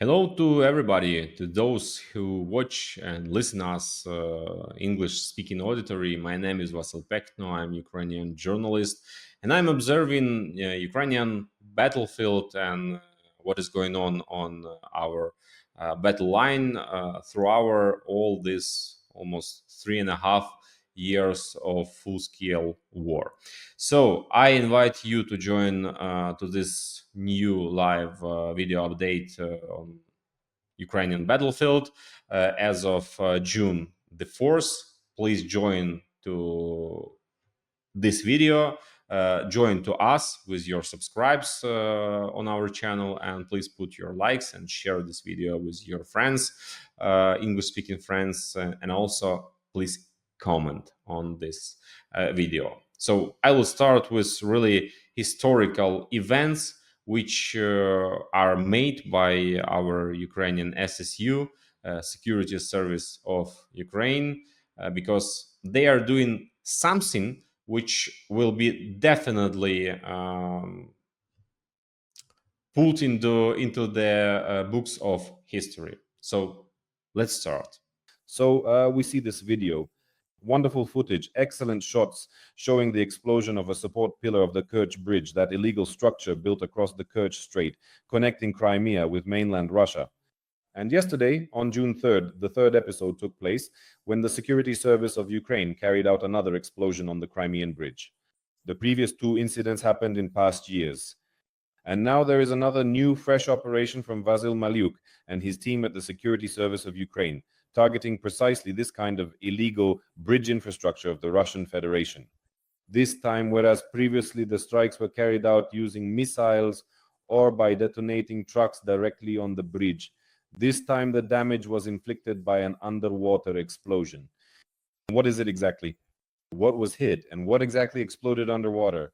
Hello to everybody, to those who watch and listen us English-speaking auditory. My name is Vasyl Pekhno. I'm Ukrainian journalist, and I'm observing Ukrainian battlefield and what is going on our battle line through our all this almost 3.5 years of full-scale war. So I invite you to join to this new live video update on Ukrainian battlefield as of June the 4th. Please join to this video. Join to us with your subscribes on our channel, and please put your likes and share this video with your friends, English-speaking friends, and also please comment on this video. So I will start with really historical events which are made by our Ukrainian SSU, Security Service of Ukraine, because they are doing something which will be definitely put into the books of history. So let's start. So we see this video. Wonderful footage, excellent shots showing the explosion of a support pillar of the Kerch Bridge, that illegal structure built across the Kerch Strait, connecting Crimea with mainland Russia. And yesterday, on June 3rd, the third episode took place when the Security Service of Ukraine carried out another explosion on the Crimean Bridge. The previous two incidents happened in past years. And now there is another new, fresh operation from Vasyl Pekhno and his team at the Security Service of Ukraine, targeting precisely this kind of illegal bridge infrastructure of the Russian Federation. This time, whereas previously the strikes were carried out using missiles or by detonating trucks directly on the bridge, this time the damage was inflicted by an underwater explosion. What is it exactly? What was hit and what exactly exploded underwater?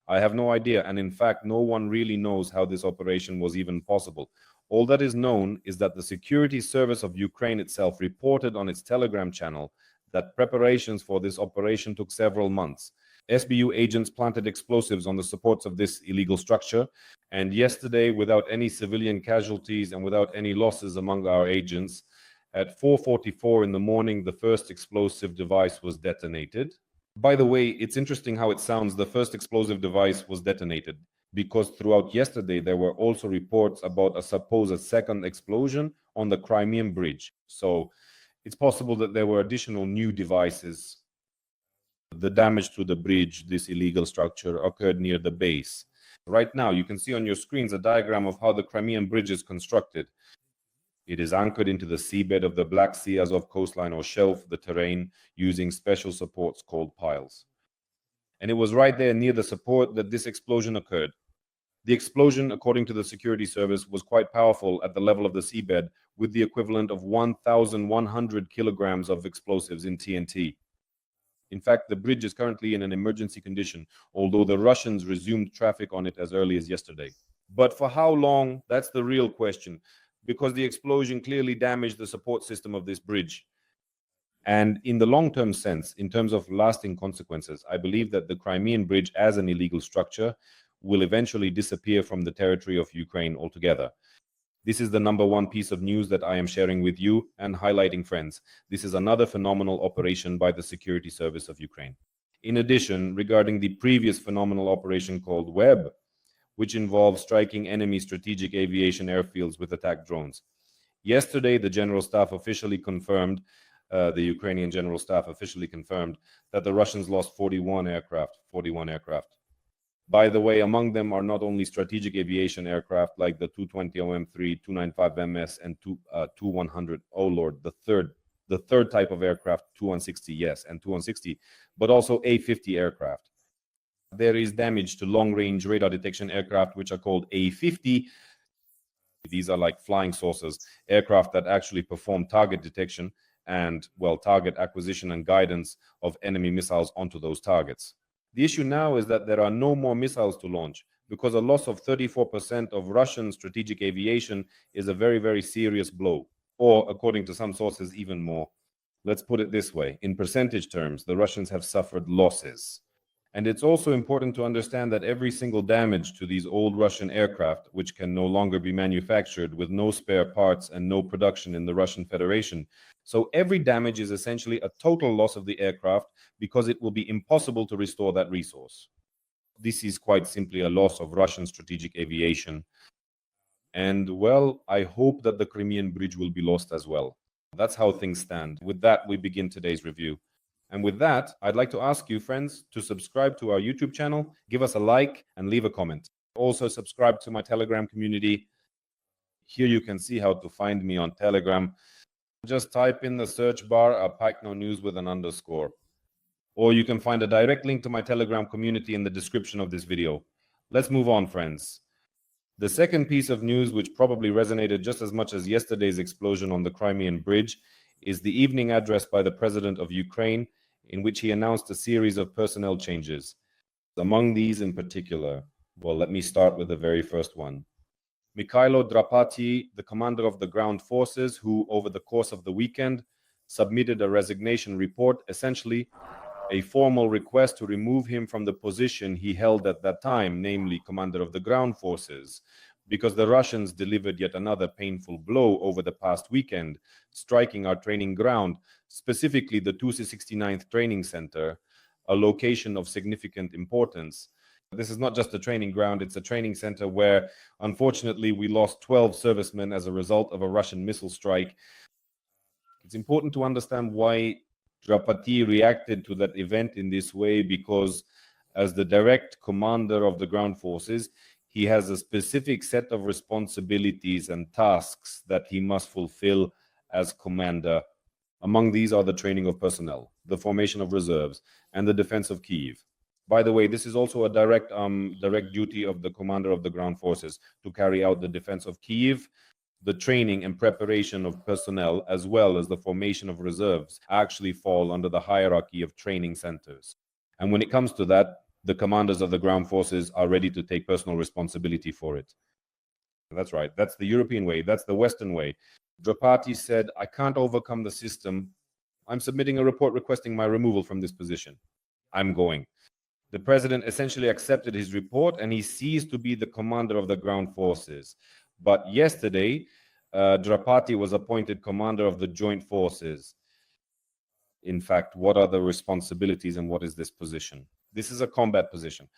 I have no idea, and in fact, no one really knows how this operation was even possible. All that is known is that the Security Service of Ukraine itself reported on its Telegram channel that preparations for this operation took several months. SBU agents planted explosives on the supports of this illegal structure, and yesterday, without any civilian casualties and without any losses among our agents, at 4:44 in the morning, the first explosive device was detonated. By the way, it's interesting how it sounds. The first explosive device was detonated because throughout yesterday there were also reports about a supposed second explosion on the Crimean Bridge. So it's possible that there were additional new devices. The damage to the bridge, this illegal structure, occurred near the base. Right now, you can see on your screens a diagram of how the Crimean Bridge is constructed. It is anchored into the seabed of the Black Sea Azov coastline or shelf, the terrain, using special supports called piles. And it was right there near the support that this explosion occurred. The explosion, according to the security service, was quite powerful at the level of the seabed, with the equivalent of 1,100 kilograms of explosives in TNT. In fact, the bridge is currently in an emergency condition, although the Russians resumed traffic on it as early as yesterday. But for how long? That's the real question, because the explosion clearly damaged the support system of this bridge. And in the long-term sense, in terms of lasting consequences, I believe that the Crimean Bridge as an illegal structure will eventually disappear from the territory of Ukraine altogether. This is the number one piece of news that I am sharing with you and highlighting, friends. This is another phenomenal operation by the Security Service of Ukraine. In addition, regarding the previous phenomenal operation called Web, which involves striking enemy strategic aviation airfields with attack drones. Yesterday, the General Staff officially confirmed, the Ukrainian General Staff officially confirmed that the Russians lost 41 aircraft. By the way, among them are not only strategic aviation aircraft like the Tu-20 OM3, Tu-95 MS, and Tu-100. Oh Lord, the third type of aircraft, Tu-160, yes, and Tu-160, but also A-50 aircraft. There is damage to long-range radar detection aircraft, which are called A-50. These are like flying saucers, aircraft that actually perform target detection and, well, target acquisition and guidance of enemy missiles onto those targets. The issue now is that there are no more missiles to launch, because a loss of 34% of Russian strategic aviation is a very, very serious blow, or according to some sources, even more. Let's put it this way. In percentage terms, the Russians have suffered losses. And it's also important to understand that every single damage to these old Russian aircraft, which can no longer be manufactured with no spare parts and no production in the Russian Federation, so every damage is essentially a total loss of the aircraft because it will be impossible to restore that resource. This is quite simply a loss of Russian strategic aviation. And well, I hope that the Crimean Bridge will be lost as well. That's how things stand. With that, we begin today's review. And with that, I'd like to ask you, friends, to subscribe to our YouTube channel, give us a like, and leave a comment. Also, subscribe to my Telegram community. Here you can see how to find me on Telegram. Just type in the search bar Pekhno News with an underscore. Or you can find a direct link to my Telegram community in the description of this video. Let's move on, friends. The second piece of news, which probably resonated just as much as yesterday's explosion on the Crimean Bridge, is the evening address by the President of Ukraine, in which he announced a series of personnel changes. Among these in particular, well, let me start with the very first one. Mikhailo Drapati, the commander of the ground forces, who over the course of the weekend submitted a resignation report, essentially a formal request to remove him from the position he held at that time, namely commander of the ground forces, because the Russians delivered yet another painful blow over the past weekend, striking our training ground, specifically the 269th Training Center, a location of significant importance. This is not just a training ground, it's a training center where, unfortunately, we lost 12 servicemen as a result of a Russian missile strike. It's important to understand why Drapati reacted to that event in this way, because as the direct commander of the ground forces, he has a specific set of responsibilities and tasks that he must fulfill as commander. Among these are the training of personnel, the formation of reserves, and the defense of Kyiv. By the way, this is also a direct duty of the commander of the ground forces to carry out the defense of Kyiv. The training and preparation of personnel, as well as the formation of reserves, actually fall under the hierarchy of training centers. And when it comes to that, the commanders of the ground forces are ready to take personal responsibility for it. That's right. That's the European way. That's the Western way. Drapati said, I can't overcome the system. I'm submitting a report requesting my removal from this position. I'm going. The president essentially accepted his report and he ceased to be the commander of the ground forces. But yesterday, Drapati was appointed commander of the joint forces. In fact, what are the responsibilities and what is this position? This is a combat position.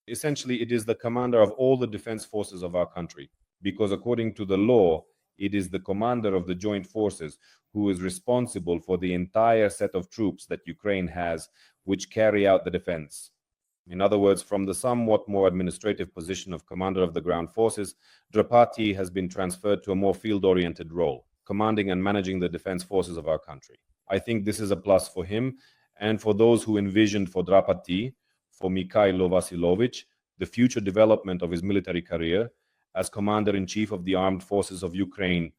Essentially, it is the commander of all the defense forces of our country, because according to the law, it is the commander of the joint forces who is responsible for the entire set of troops that Ukraine has, which carry out the defense. In other words, from the somewhat more administrative position of commander of the ground forces, Drapati has been transferred to a more field-oriented role, commanding and managing the defense forces of our country. I think this is a plus for him and for those who envisioned for Drapati, for Mikhailo Vasylovich, the future development of his military career as commander-in-chief of the armed forces of Ukraine.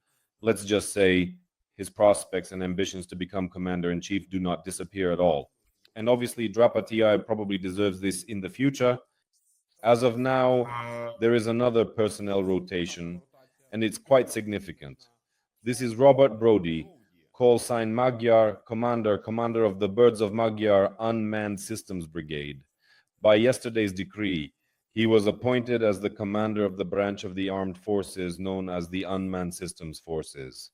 Let's just say his prospects and ambitions to become commander-in-chief do not disappear at all. And obviously, Drapati probably deserves this in the future. As of now, there is another personnel rotation, and it's quite significant. This is Robert Brody, call sign Magyar, commander of the Birds of Magyar Unmanned Systems Brigade. By yesterday's decree, he was appointed as the commander of the branch of the armed forces known as the Unmanned Systems Forces.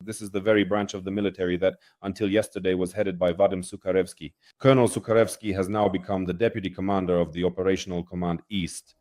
This is the very branch of the military that, until yesterday, was headed by Vadim Sukharevsky. Colonel Sukharevsky has now become the deputy commander of the Operational Command East.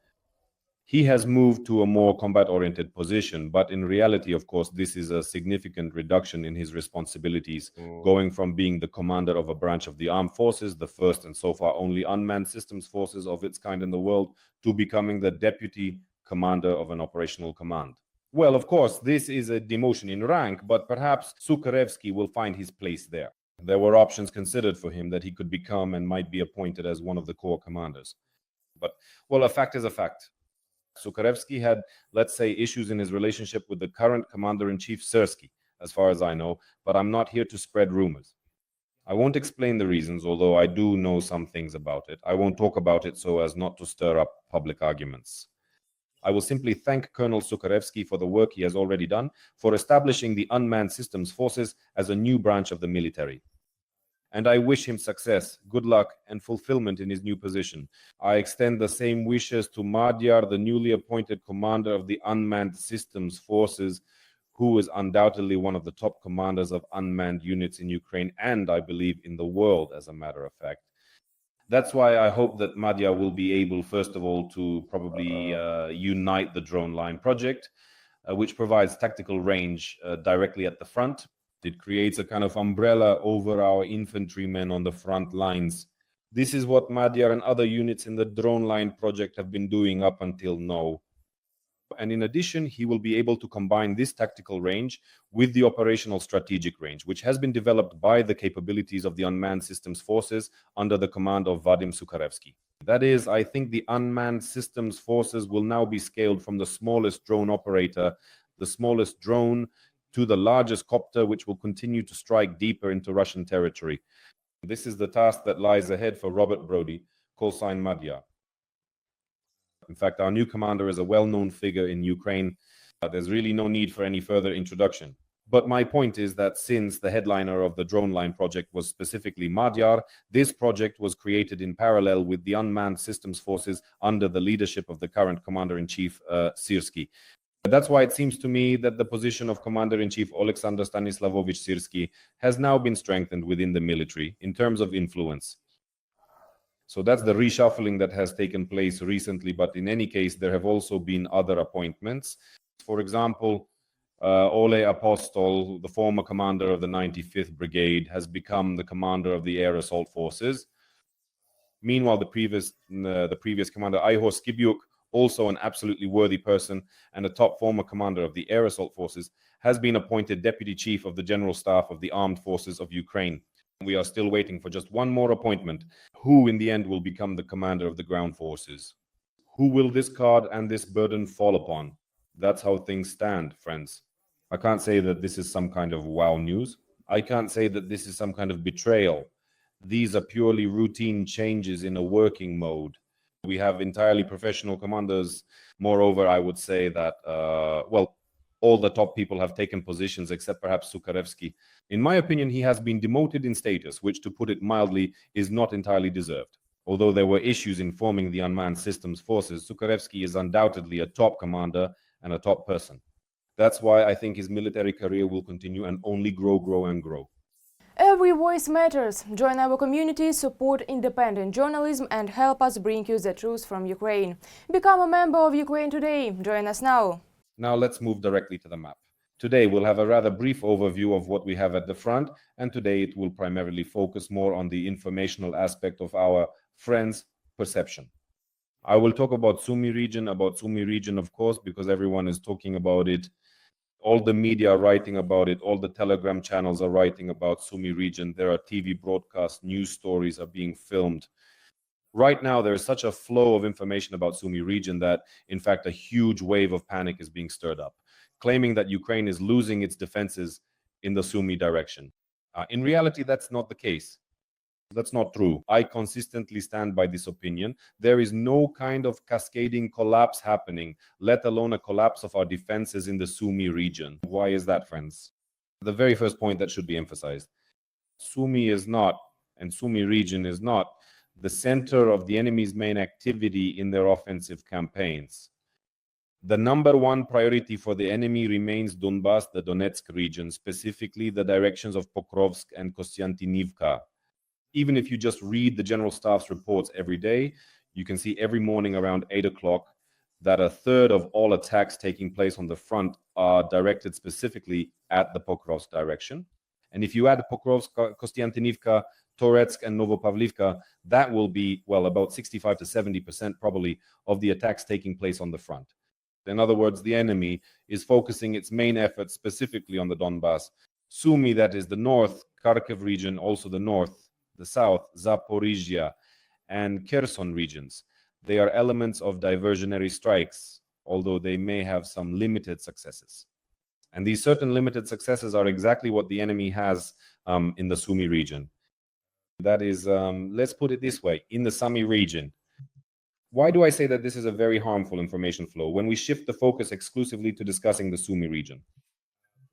He has moved to a more combat-oriented position, but in reality, of course, this is a significant reduction in his responsibilities, going from being the commander of a branch of the armed forces, the first and so far only unmanned systems forces of its kind in the world, to becoming the deputy commander of an operational command. Well, of course, this is a demotion in rank, but perhaps Sukharevsky will find his place there. There were options considered for him that he could become and might be appointed as one of the corps commanders. But, well, a fact is a fact. Sukharevsky had, let's say, issues in his relationship with the current commander-in-chief Syrsky, as far as I know, but I'm not here to spread rumors. I won't explain the reasons, although I do know some things about it. I won't talk about it so as not to stir up public arguments. I will simply thank Colonel Sukharevsky for the work he has already done for establishing the Unmanned Systems Forces as a new branch of the military. and I wish him success, good luck, and fulfillment in his new position. I extend the same wishes to Madhyar, the newly appointed commander of the Unmanned Systems Forces, who is undoubtedly one of the top commanders of unmanned units in Ukraine and, I believe, in the world, as a matter of fact. That's why I hope that Madhyar will be able, first of all, to probably unite the drone line project, which provides tactical range directly at the front. It creates a kind of umbrella over our infantrymen on the front lines. This is what Madhyar and other units in the drone line project have been doing up until now. And in addition, he will be able to combine this tactical range with the operational strategic range, which has been developed by the capabilities of the Unmanned Systems Forces under the command of Vadim Sukharevsky. That is, I think the Unmanned Systems Forces will now be scaled from the smallest drone operator, the smallest drone, to the largest copter, which will continue to strike deeper into Russian territory. This is the task that lies ahead for Robert Brody, call sign Madhyar. In fact, our new commander is a well-known figure in Ukraine. There's really no need for any further introduction. But my point is that since the headliner of the drone line project was specifically Madhyar, this project was created in parallel with the Unmanned Systems Forces under the leadership of the current Commander-in-Chief, Syrsky. That's why it seems to me that the position of Commander-in-Chief Alexander Stanislavovich Syrsky has now been strengthened within the military in terms of influence. So that's the reshuffling that has taken place recently, but in any case, there have also been other appointments. For example, Ole Apostol, the former commander of the 95th Brigade, has become the commander of the Air Assault Forces. Meanwhile, the previous commander, Ihor Skibyuk, also an absolutely worthy person and a top former commander of the Air Assault Forces, has been appointed Deputy Chief of the General Staff of the Armed Forces of Ukraine. We are still waiting for just one more appointment, who in the end will become the commander of the ground forces. Who will this card and this burden fall upon? That's how things stand, friends. I can't say that this is some kind of wow news. I can't say that this is some kind of betrayal. These are purely routine changes in a working mode. We have entirely professional commanders. Moreover, I would say that, all the top people have taken positions except perhaps Sukharevsky. In my opinion, he has been demoted in status, which, to put it mildly, is not entirely deserved. Although there were issues in forming the Unmanned Systems Forces, Sukharevsky is undoubtedly a top commander and a top person. That's why I think his military career will continue and only grow and grow. Every voice matters. Join our community, support independent journalism and help us bring you the truth from Ukraine. Become a member of Ukraine Today. Join us now. Now let's move directly to the map. Today we'll have a rather brief overview of what we have at the front, and today it will primarily focus more on the informational aspect of our friends' perception. I will talk about Sumy region, of course, because everyone is talking about it. All the media are writing about it. All the Telegram channels are writing about Sumy region. There are TV broadcasts, news stories are being filmed. Right now, there is such a flow of information about Sumy region that, in fact, a huge wave of panic is being stirred up, claiming that Ukraine is losing its defenses in the Sumy direction. In reality, that's not the case. That's not true. I consistently stand by this opinion. There is no kind of cascading collapse happening, let alone a collapse of our defenses in the Sumy region. Why is that, friends? The very first point that should be emphasized. Sumy is not, and Sumy region is not, the center of the enemy's main activity in their offensive campaigns. The number one priority for the enemy remains Donbas, the Donetsk region, specifically the directions of Pokrovsk and Kostiantynivka. Even if you just read the General Staff's reports every day, you can see every morning around 8 o'clock that a third of all attacks taking place on the front are directed specifically at the Pokrovsk direction. And if you add Pokrovsk, Kostiantynivka, Toretsk, and Novopavlivka, that will be, well, about 65 to 70% probably of the attacks taking place on the front. In other words, the enemy is focusing its main efforts specifically on the Donbas. Sumy, that is the north, Kharkiv region, also the north, the south, Zaporizhia, and Kherson regions. They are elements of diversionary strikes, although they may have some limited successes. And these certain limited successes are exactly what the enemy has in the Sumy region. That is, let's put it this way, in the Sumy region. Why do I say that this is a very harmful information flow when we shift the focus exclusively to discussing the Sumy region?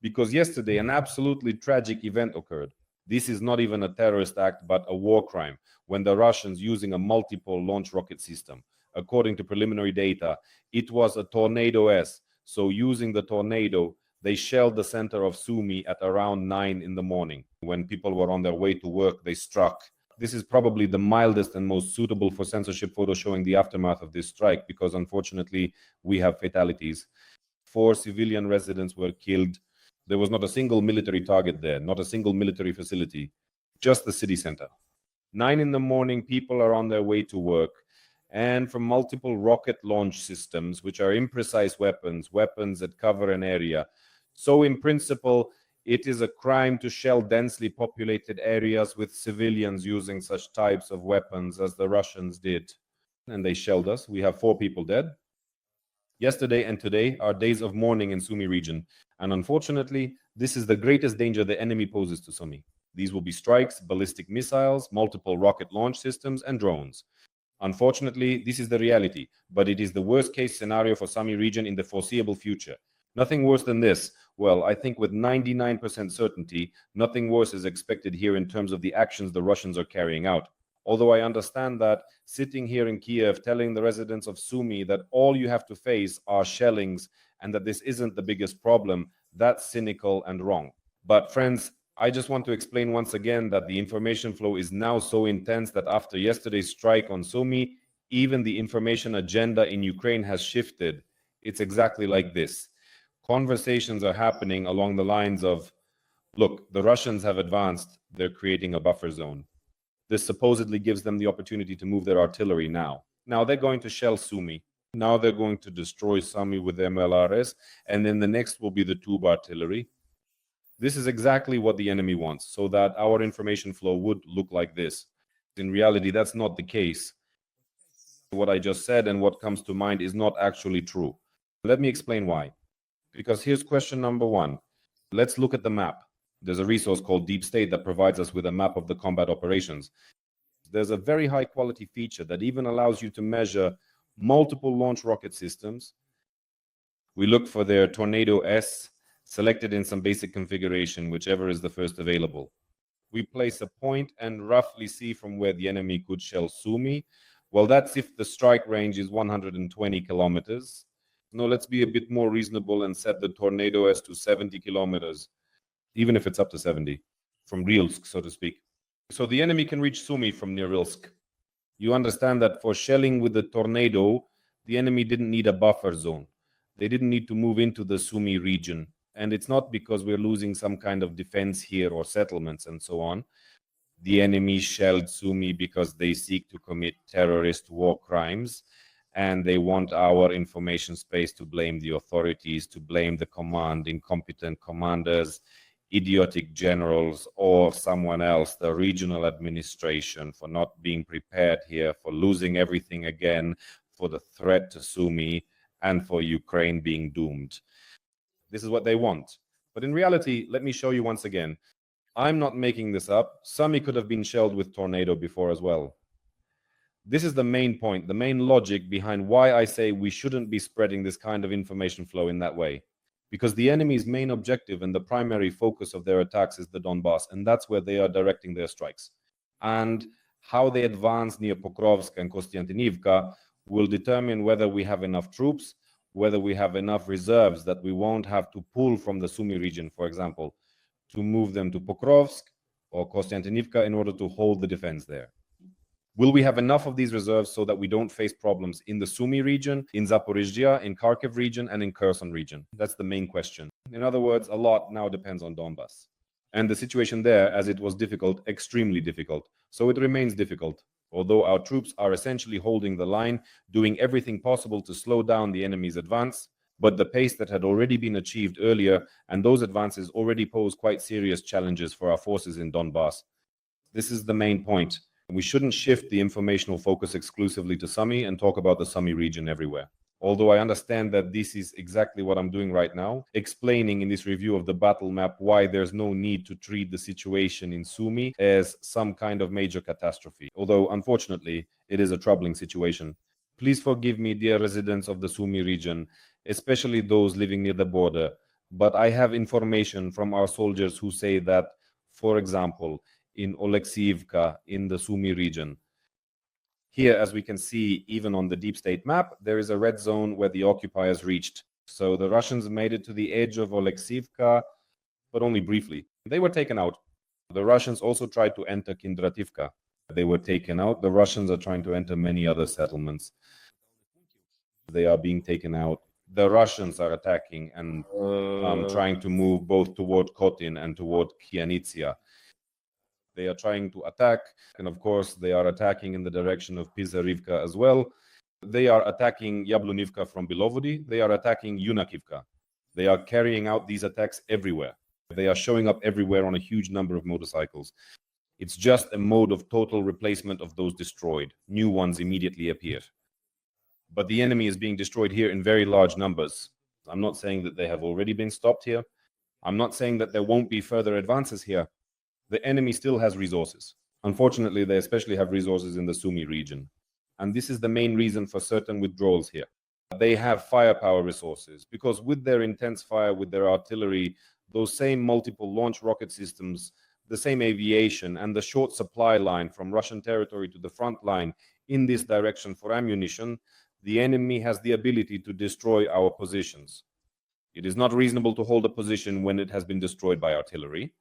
Because yesterday an absolutely tragic event occurred. This is not even a terrorist act, but a war crime, when the Russians, using a multiple launch rocket system, according to preliminary data, it was a Tornado-S. So using the Tornado, they shelled the center of Sumy at around 9 in the morning. When people were on their way to work, they struck. This is probably the mildest and most suitable for censorship photo showing the aftermath of this strike, because unfortunately we have fatalities. 4 civilian residents were killed. There was not a single military target there, not a single military facility, just the city center. 9 in the morning, people are on their way to work, and from multiple rocket launch systems, which are imprecise weapons that cover an area. So in principle, it is a crime to shell densely populated areas with civilians using such types of weapons as the Russians did. And they shelled us. We have 4 people dead. Yesterday and today are days of mourning in Sumy region. And unfortunately, this is the greatest danger the enemy poses to Sumy. These will be strikes, ballistic missiles, multiple rocket launch systems, and drones. Unfortunately, this is the reality, but it is the worst case scenario for Sumy region in the foreseeable future. Nothing worse than this. Well, I think with 99% certainty, nothing worse is expected here in terms of the actions the Russians are carrying out. Although I understand that sitting here in Kiev, telling the residents of Sumy that all you have to face are shellings and that this isn't the biggest problem, that's cynical and wrong. But friends, I just want to explain once again that the information flow is now so intense that after yesterday's strike on Sumy, even the information agenda in Ukraine has shifted. It's exactly like this. Conversations are happening along the lines of, look, the Russians have advanced, they're creating a buffer zone. This supposedly gives them the opportunity to move their artillery now. Now they're going to shell Sumy. Now they're going to destroy Sumy with MLRS, and then the next will be the tube artillery. This is exactly what the enemy wants, so that our information flow would look like this. In reality, that's not the case. What I just said and what comes to mind is not actually true. Let me explain why. Because here's question number 1. Let's look at the map. There's a resource called Deep State that provides us with a map of the combat operations. There's a very high quality feature that even allows you to measure multiple launch rocket systems. We look for their Tornado-S, selected in some basic configuration, whichever is the first available. We place a point and roughly see from where the enemy could shell Sumy. Well, that's if the strike range is 120 kilometers. No, let's be a bit more reasonable and set the Tornado-S to 70 kilometers, even if it's up to 70, from Rilsk, so to speak. So the enemy can reach Sumy from near Rilsk. You understand that for shelling with the Tornado, the enemy didn't need a buffer zone. They didn't need to move into the Sumy region. And it's not because we're losing some kind of defense here or settlements and so on. The enemy shelled Sumy because they seek to commit terrorist war crimes, and they want our information space to blame the authorities, to blame the command, incompetent commanders, idiotic generals, or someone else, the regional administration, for not being prepared here, for losing everything again, for the threat to Sumy, and for Ukraine being doomed. This is what they want. But in reality, let me show you once again. I'm not making this up. Sumy could have been shelled with Tornado before as well. This is the main point, the main logic behind why I say we shouldn't be spreading this kind of information flow in that way. Because the enemy's main objective and the primary focus of their attacks is the Donbas, and that's where they are directing their strikes. And how they advance near Pokrovsk and Kostiantynivka will determine whether we have enough troops, whether we have enough reserves that we won't have to pull from the Sumy region, for example, to move them to Pokrovsk or Kostiantynivka in order to hold the defense there. Will we have enough of these reserves so that we don't face problems in the Sumy region, in Zaporizhzhia, in Kharkiv region, and in Kherson region? That's the main question. In other words, a lot now depends on Donbas. And the situation there, as it was difficult, extremely difficult. So it remains difficult. Although our troops are essentially holding the line, doing everything possible to slow down the enemy's advance, but the pace that had already been achieved earlier, and those advances already pose quite serious challenges for our forces in Donbas. This is the main point. We shouldn't shift the informational focus exclusively to Sumy and talk about the Sumy region everywhere. Although I understand that this is exactly what I'm doing right now, explaining in this review of the battle map why there's no need to treat the situation in Sumy as some kind of major catastrophe. Although, unfortunately, it is a troubling situation. Please forgive me, dear residents of the Sumy region, especially those living near the border, but I have information from our soldiers who say that For example, in Oleksiivka, in the Sumy region. Here, as we can see, even on the deep state map, there is a red zone where the occupiers reached. So the Russians made it to the edge of Oleksiivka, but only briefly. They were taken out. The Russians also tried to enter Kindrativka. They were taken out. The Russians are trying to enter many other settlements. They are being taken out. The Russians are attacking and trying to move both toward Kotin and toward Kianitsia. They are trying to attack, and of course, they are attacking in the direction of Pizarivka as well. They are attacking Yablunivka from Bilovody. They are attacking Yunakivka. They are carrying out these attacks everywhere. They are showing up everywhere on a huge number of motorcycles. It's just a mode of total replacement of those destroyed. New ones immediately appear. But the enemy is being destroyed here in very large numbers. I'm not saying that they have already been stopped here. I'm not saying that there won't be further advances here. The enemy still has resources. Unfortunately, they especially have resources in the Sumy region. And this is the main reason for certain withdrawals here. They have firepower resources because with their intense fire, with their artillery, those same multiple launch rocket systems, the same aviation, and the short supply line from Russian territory to the front line in this direction for ammunition, the enemy has the ability to destroy our positions. It is not reasonable to hold a position when it has been destroyed by artillery.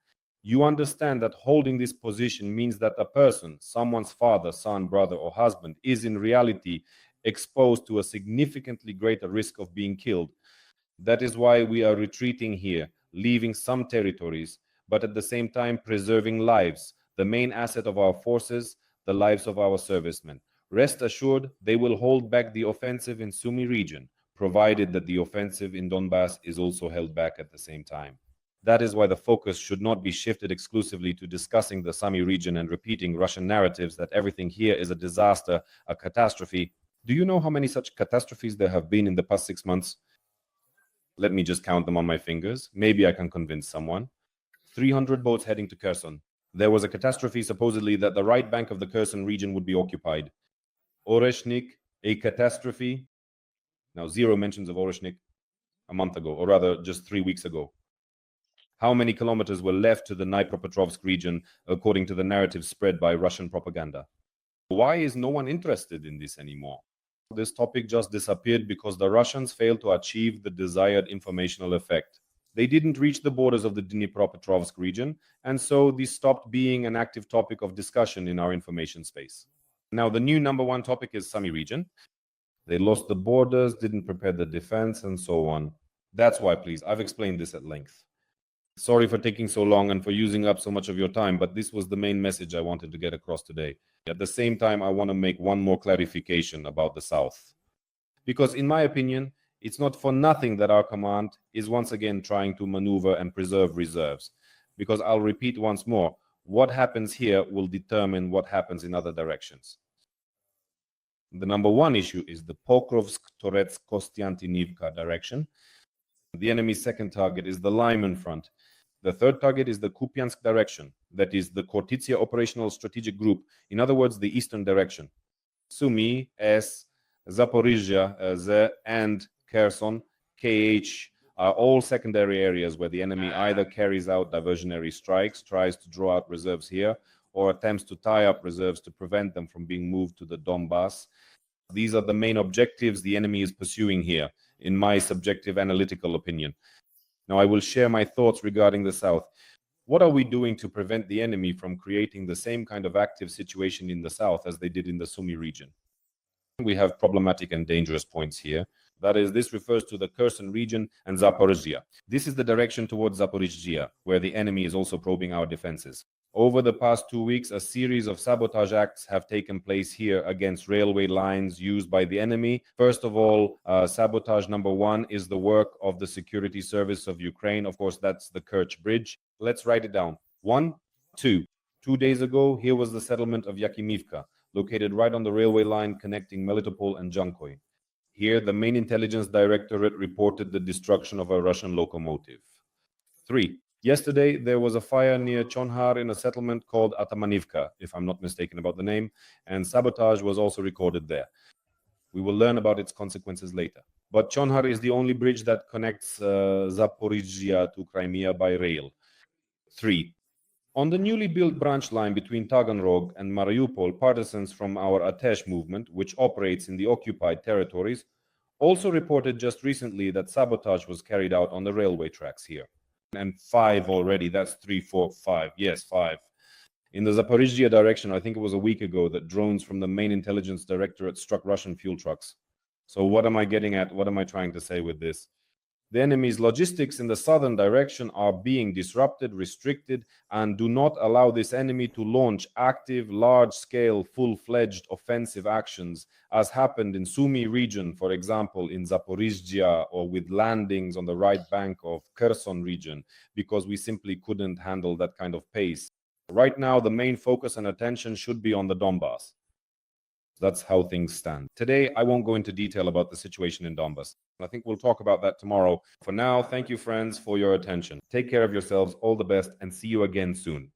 You understand that holding this position means that a person, someone's father, son, brother, or husband, is in reality exposed to a significantly greater risk of being killed. That is why we are retreating here, leaving some territories, but at the same time preserving lives, the main asset of our forces, the lives of our servicemen. Rest assured, they will hold back the offensive in Sumy region, provided that the offensive in Donbas is also held back at the same time. That is why the focus should not be shifted exclusively to discussing the Sumy region and repeating Russian narratives that everything here is a disaster, a catastrophe. Do you know how many such catastrophes there have been in the past 6 months? Let me just count them on my fingers. Maybe I can convince someone. 300 boats heading to Kherson. There was a catastrophe supposedly that the right bank of the Kherson region would be occupied. Oreshnik, a catastrophe. Now, 0 mentions of Oreshnik a month ago, or rather just 3 weeks ago. How many kilometers were left to the Dnipropetrovsk region according to the narrative spread by Russian propaganda? Why is no one interested in this anymore? This topic just disappeared because the Russians failed to achieve the desired informational effect. They didn't reach the borders of the Dnipropetrovsk region, and so this stopped being an active topic of discussion in our information space. Now, the new #1 topic is Sumy region. They lost the borders, didn't prepare the defense, and so on. That's why, please, I've explained this at length. Sorry for taking so long and for using up so much of your time, but this was the main message I wanted to get across today. At the same time, I want to make one more clarification about the South. Because in my opinion, it's not for nothing that our command is once again trying to maneuver and preserve reserves. Because I'll repeat once more, what happens here will determine what happens in other directions. The #1 issue is the Pokrovsk-Torets-Kostiantynivka direction. The enemy's second target is the Lyman front. The third target is the Kupiansk direction, that is the Khortytsia Operational Strategic Group, in other words, the eastern direction. Sumy, S, Zaporizhzhia, Z, and Kherson, KH, are all secondary areas where the enemy either carries out diversionary strikes, tries to draw out reserves here, or attempts to tie up reserves to prevent them from being moved to the Donbas. These are the main objectives the enemy is pursuing here, in my subjective analytical opinion. Now, I will share my thoughts regarding the South. What are we doing to prevent the enemy from creating the same kind of active situation in the South as they did in the Sumy region? We have problematic and dangerous points here. That is, this refers to the Kherson region and Zaporizhzhia. This is the direction towards Zaporizhzhia, where the enemy is also probing our defenses. Over the past 2 weeks, a series of sabotage acts have taken place here against railway lines used by the enemy. First of all, sabotage #1 is the work of the Security Service of Ukraine. Of course, that's the Kerch Bridge. Let's write it down. 1, 2. 2 days ago, here was the settlement of Yakimivka, located right on the railway line connecting Melitopol and Jankoy. Here, the main intelligence directorate reported the destruction of a Russian locomotive. 3. Yesterday, there was a fire near Chonhar in a settlement called Atamanivka, if I'm not mistaken about the name, and sabotage was also recorded there. We will learn about its consequences later. But Chonhar is the only bridge that connects Zaporizhzhia to Crimea by rail. 3. On the newly built branch line between Taganrog and Mariupol, partisans from our Atesh movement, which operates in the occupied territories, also reported just recently that sabotage was carried out on the railway tracks here. And 5 already, that's 3, 4, 5, yes, 5. In the Zaporizhzhia direction, I think it was a week ago, that drones from the main intelligence directorate struck Russian fuel trucks. So what am I getting at? What am I trying to say with this? The enemy's logistics in the southern direction are being disrupted, restricted, and do not allow this enemy to launch active, large-scale, full-fledged offensive actions, as happened in Sumy region, for example, in Zaporizhzhia, or with landings on the right bank of Kherson region, because we simply couldn't handle that kind of pace. Right now, the main focus and attention should be on the Donbas. That's how things stand. Today, I won't go into detail about the situation in Donbas. I think we'll talk about that tomorrow. For now, thank you, friends, for your attention. Take care of yourselves, all the best, and see you again soon.